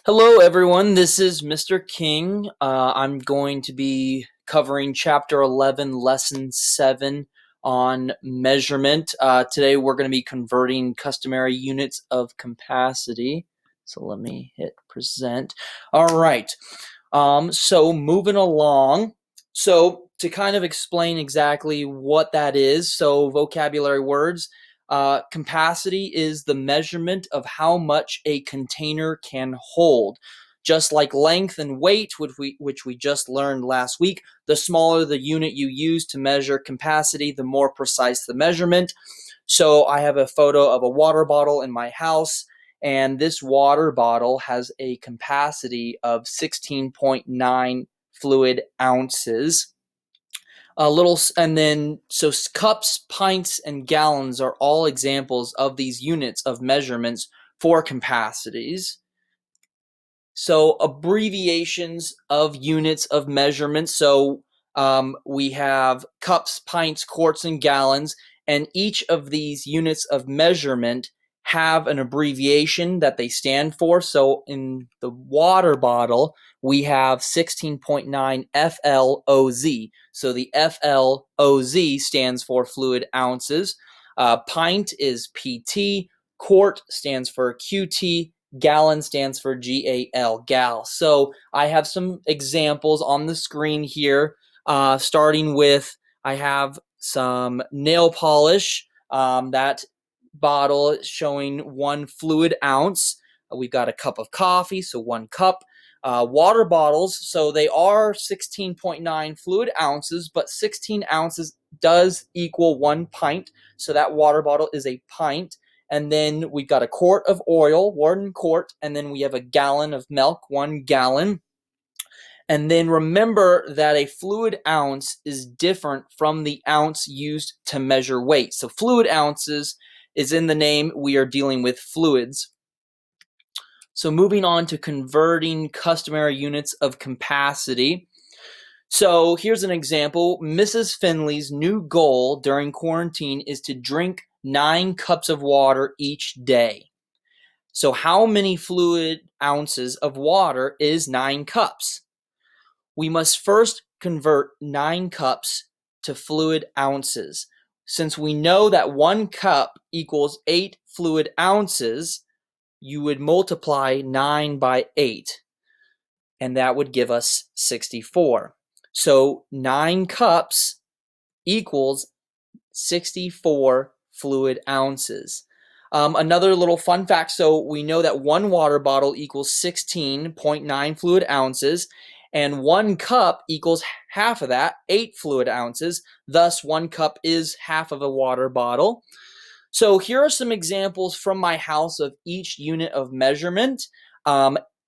Hello, everyone. This is Mr. King. I'm going to be covering Chapter 11, Lesson 7 on measurement. Today, we're going to be converting customary units of capacity. So let me hit present. All right. So moving along. So to kind of explain exactly what that is, so vocabulary words. Capacity is the measurement of how much a container can hold. Just like length and weight, which we just learned last week, the smaller the unit you use to measure capacity, the more precise the measurement. So I have a photo of a water bottle in my house, and this water bottle has a capacity of 16.9 fluid ounces. And then so cups, pints, and gallons are all examples of these units of measurements for capacities. So abbreviations of units of measurement. So we have cups, pints, quarts, and gallons, and each of these units of measurement have an abbreviation that they stand for. So in the water bottle, we have 16.9 FLOZ. So the FLOZ stands for fluid ounces. Pint is PT. Quart stands for QT. Gallon stands for GAL. So I have some examples on the screen here, starting with I have some nail polish. That bottle is showing 1 fluid ounce. We've got a cup of coffee, so 1 cup. Water bottles, so they are 16.9 fluid ounces, but 16 ounces does equal 1 pint. So that water bottle is a pint. And then we've got a quart of oil, 1 quart, and then we have a gallon of milk, 1 gallon. And then remember that a fluid ounce is different from the ounce used to measure weight. So fluid ounces is in the name. We are dealing with fluids. So moving on to converting customary units of capacity. So here's an example. Mrs. Finley's new goal during quarantine is to drink 9 cups of water each day. So how many fluid ounces of water is 9 cups? We must first convert 9 cups to fluid ounces. Since we know that 1 cup equals 8 fluid ounces, you would multiply 9 by 8, and that would give us 64. So 9 cups equals 64 fluid ounces. Another little fun fact, so we know that 1 water bottle equals 16.9 fluid ounces, and 1 cup equals half of that, 8 fluid ounces. Thus, 1 cup is half of a water bottle. So here are some examples from my house of each unit of measurement.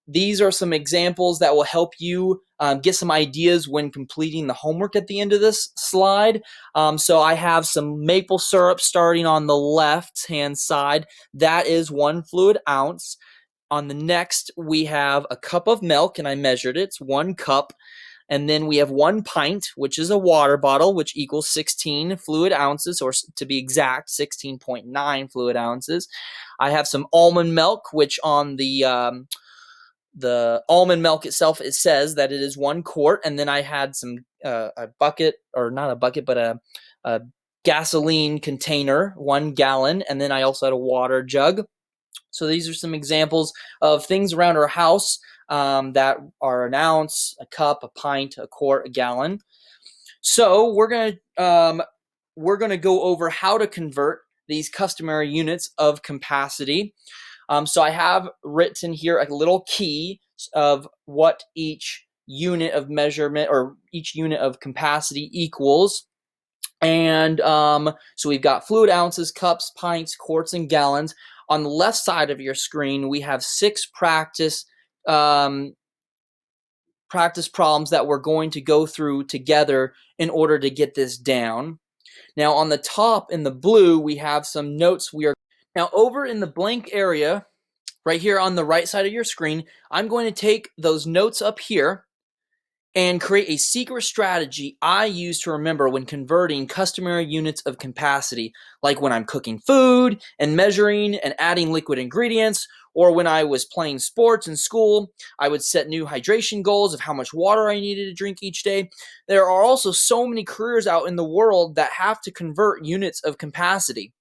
These are some examples that will help you get some ideas when completing the homework at the end of this slide. So I have some maple syrup starting on the left-hand side. That is 1 fluid ounce. On the next, we have a cup of milk, and I measured it. It's 1 cup. And then we have 1 pint, which is a water bottle, which equals 16 fluid ounces, or to be exact, 16.9 fluid ounces. I have some almond milk, which on the almond milk itself, it says that it is 1 quart. And then I had some a bucket, or not a bucket, but a gasoline container, 1 gallon. And then I also had a water jug. So these are some examples of things around our house that are an ounce, a cup, a pint, a quart, a gallon. So we're gonna go over how to convert these customary units of capacity. So I have written here a little key of what each unit of measurement or each unit of capacity equals. And so we've got fluid ounces, cups, pints, quarts, and gallons. On the left side of your screen, we have 6 practice problems that we're going to go through together in order to get this down. Now on the top in the blue, we have some notes. Now over in the blank area, right here on the right side of your screen, I'm going to take those notes up here, and create a secret strategy I use to remember when converting customary units of capacity, like when I'm cooking food and measuring and adding liquid ingredients, or when I was playing sports in school. I would set new hydration goals of how much water I needed to drink each day. There are also so many careers out in the world that have to convert units of capacity,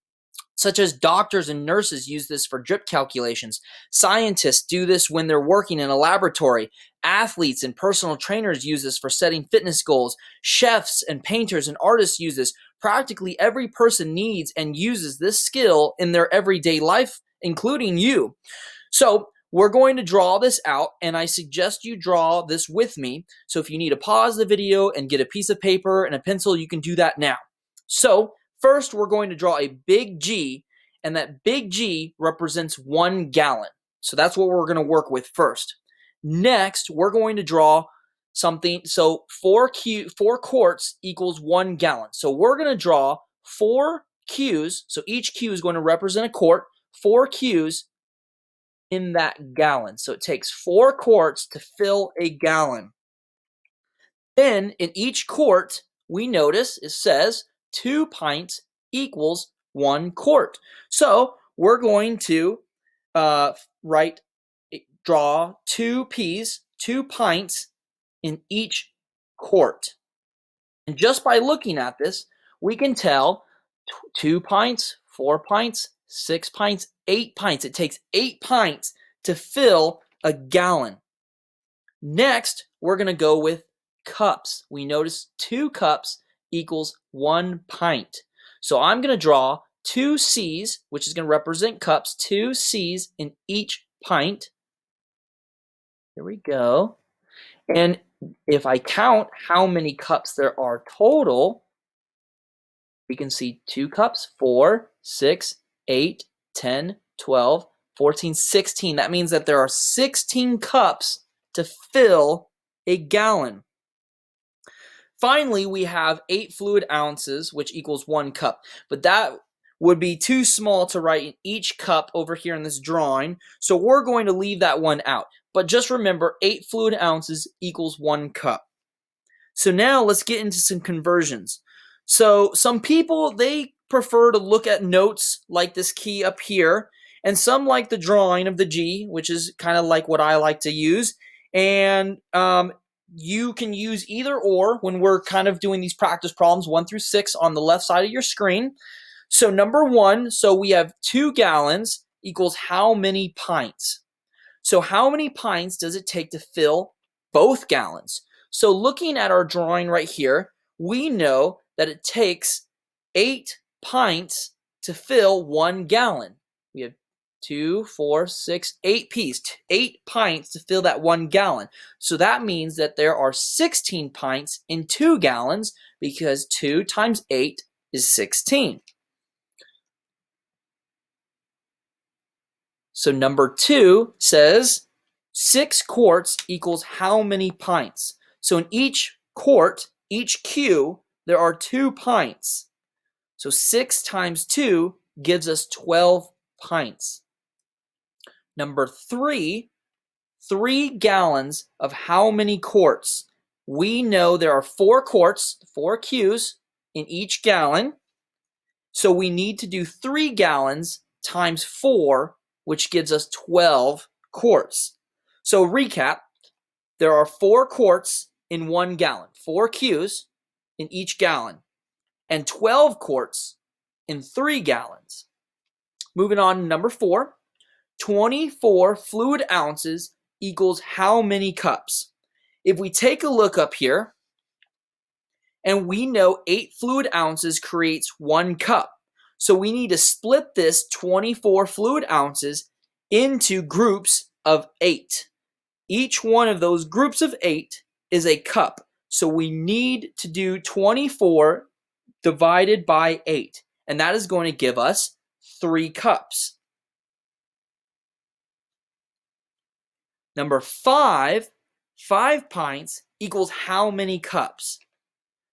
such as doctors and nurses use this for drip calculations. Scientists do this when they're working in a laboratory. Athletes and personal trainers use this for setting fitness goals. Chefs and painters and artists use this. Practically every person needs and uses this skill in their everyday life, including you. So we're going to draw this out, and I suggest you draw this with me. So if you need to pause the video and get a piece of paper and a pencil, you can do that now. So first, we're going to draw a big G, and that big G represents 1 gallon. So that's what we're going to work with first. Next, we're going to draw something. So 4 quarts equals 1 gallon. So we're going to draw 4 Qs. So each Q is going to represent a quart. 4 Qs in that gallon. So it takes 4 quarts to fill a gallon. Then in each quart, we notice it says 2 pints equals 1 quart. So we're going to draw 2 P's, 2 pints in each quart. And just by looking at this, we can tell 2 pints, 4 pints, 6 pints, 8 pints. It takes 8 pints to fill a gallon. Next, we're going to go with cups. We notice 2 cups equals 1 pint. So I'm going to draw 2 C's, which is going to represent cups, 2 C's in each pint. Here we go. And if I count how many cups there are total, we can see 2 cups, 4, 6, 8, 10, 12, 14, 16. That means that there are 16 cups to fill a gallon. Finally, we have 8 fluid ounces, which equals 1 cup. But that would be too small to write in each cup over here in this drawing. So we're going to leave that one out. But just remember, 8 fluid ounces equals 1 cup. So now let's get into some conversions. So some people, they prefer to look at notes like this key up here. And some like the drawing of the G, which is kind of like what I like to use. And you can use either or when we're kind of doing these practice problems 1 through 6 on the left side of your screen. So number 1, so we have 2 gallons equals how many pints? So how many pints does it take to fill both gallons? So looking at our drawing right here, we know that it takes 8 pints to fill 1 gallon. We have 2, 4, 6, 8 P's, 8 pints to fill that 1 gallon. So that means that there are 16 pints in 2 gallons because 2 times 8 is 16. So number 2 says 6 quarts equals how many pints? So in each quart, each Q, there are 2 pints. So 6 times 2 gives us 12 pints. Number 3, 3 gallons of how many quarts? We know there are 4 quarts, 4 Qs in each gallon. So we need to do 3 gallons times 4, which gives us 12 quarts. So recap, there are 4 quarts in 1 gallon, 4 Qs in each gallon, and 12 quarts in 3 gallons. Moving on to number 4, 24 fluid ounces equals how many cups? If we take a look up here, and we know 8 fluid ounces creates 1 cup. So we need to split this 24 fluid ounces into groups of 8. Each one of those groups of 8 is a cup. So we need to do 24 divided by 8. And that is going to give us 3 cups. Number 5, 5 pints equals how many cups?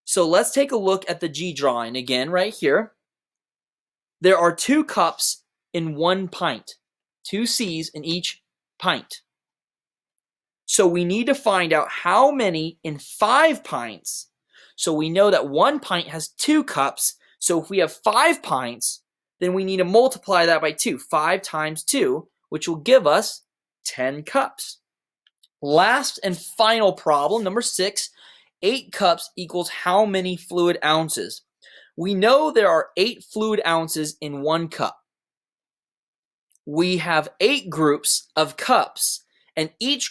So let's take a look at the G drawing again right here. There are 2 cups in 1 pint, 2 C's in each pint. So we need to find out how many in 5 pints. So we know that 1 pint has 2 cups. So if we have 5 pints, then we need to multiply that by 2. 5 times 2, which will give us 10 cups. Last and final problem, number 6. 8 cups equals how many fluid ounces? We know there are 8 fluid ounces in 1 cup. We have 8 groups of cups, and each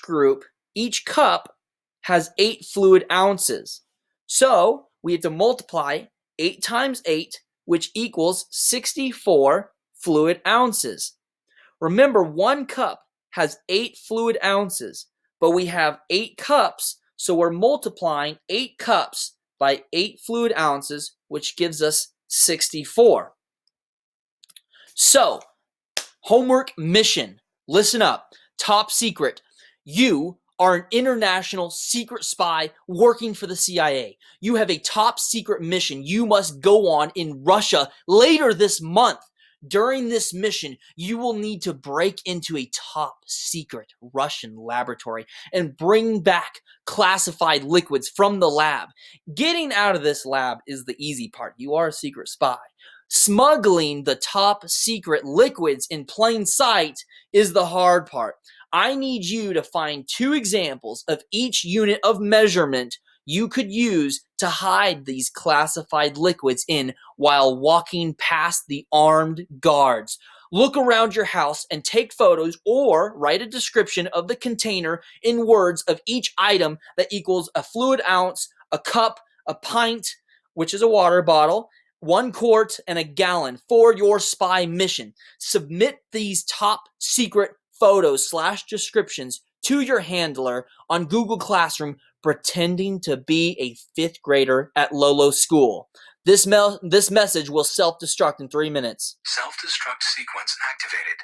cup has 8 fluid ounces. So we have to multiply 8 times 8, which equals 64 fluid ounces. Remember, 1 cup has 8 fluid ounces, but we have 8 cups, so we're multiplying 8 cups by 8 fluid ounces, which gives us 64. So, homework mission. Listen up. Top secret. You are an international secret spy working for the CIA. You have a top secret mission you must go on in Russia later this month. During this mission, you will need to break into a top secret Russian laboratory and bring back classified liquids from the lab. Getting out of this lab is the easy part. You are a secret spy. Smuggling the top secret liquids in plain sight is the hard part. I need you to find 2 examples of each unit of measurement you could use to hide these classified liquids in while walking past the armed guards. Look around your house and take photos or write a description of the container in words of each item that equals a fluid ounce, a cup, a pint, which is a water bottle, 1 quart, and a gallon for your spy mission. Submit these top secret photos/descriptions to your handler on Google Classroom, pretending to be a 5th grader at Lolo School. This message will self-destruct in 3 minutes. Self-destruct sequence activated.